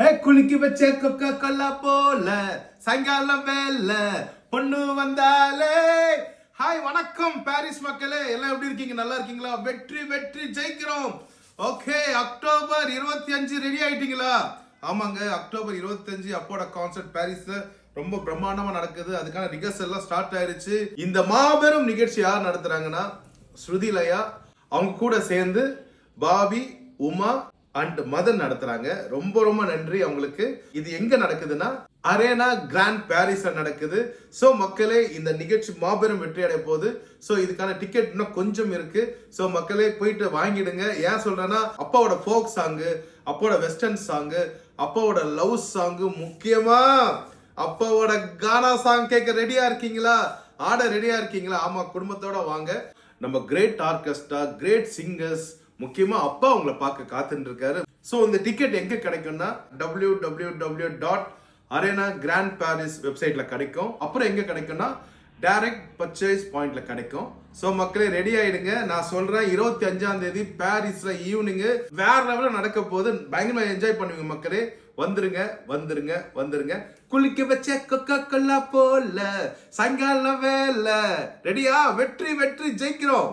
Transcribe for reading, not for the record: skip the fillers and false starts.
குளிக்க வச்ச கொக்கா கொல்லா போல சாயங்காலம் வேல பொண்ணு வந்தாலே. ஹாய் வணக்கம் பாரிஸ் மக்களே, எல்லாம் எப்படி இருக்கீங்க? நல்லா இருக்கீங்களா? வெற்றி வெற்றி ஜெயிக்கிறோம். ஓகே, அக்டோபர் 25 ரெடி ஆயிட்டீங்களா? ஆமாங்க, அக்டோபர் 25 அப்போட கான்சர்ட் பாரிஸ்ல ரொம்ப பிரம்மாண்டமா நடக்குது. அதுக்கான ரிகர்சல் எல்லாம் ஸ்டார்ட் ஆயிருச்சு. இந்த மாபெரும் நிகழ்ச்சி யார் நடத்துறாங்கன்னா ஸ்ருதிலயா, அவங்க கூட சேர்ந்து பாபி, உமா அண்ட் மதன் நடத்துறாங்க. ரொம்ப ரொம்ப நன்றி அவங்களுக்கு. இது எங்க நடக்குதுன்னா அரேனா கிராண்ட் பாரிஸ்ல நடக்குது. சோ மக்களே, இந்த நிகழ்ச்சி மாபெரும் வெற்றி அடைய போகுது. சோ இதுக்கான டிக்கெட் இன்னும் கொஞ்சம் இருக்கு. சோ மக்களே போயிட்டு வாங்கிடுங்க. ஏன் சொல்றேன்னா, அப்பாவோட ஃபோக் சாங்கு, அப்பாவோட வெஸ்டர்ன் சாங்கு, அப்பாவோட லவ் சாங்கு, முக்கியமா அப்பாவோட கானா சாங் கேட்க ரெடியா இருக்கீங்களா? ஆட ரெடியா இருக்கீங்களா? ஆமா, குடும்பத்தோட வாங்க. நம்ம கிரேட் ஆர்கெஸ்ட்ரா, கிரேட் சிங்கர்ஸ், முக்கியமா அப்பா உங்களை பார்க்க காத்துட்டு இருக்காரு. சோ இந்த டிக்கெட் எங்க கிடைக்கும்னா www.arenagrandparis வெப்சைட்ல கிடைக்கும். அப்புறம் எங்க கிடைக்கும்னா டைரக்ட் பர்ச்சேஸ் பாயிண்ட்ல கிடைக்கும். சோ மக்களே ரெடி ஆயிடுங்க. நான் சொல்றேன், 25ஆம் தேதி பாரிஸ்ல ஈவினிங் வேற லெவல்ல நடக்க போகுது. பயங்கரமா என்ஜாய் பண்ணுவீங்க மக்களே. வந்துருங்க வந்துருங்க வந்துருங்க. குளிக்க வச்ச கொக்கா கொல்லா போல சாயங்காலம் வேலை. ரெடியா? வெற்றி வெற்றி ஜெயிக்கிறோம்.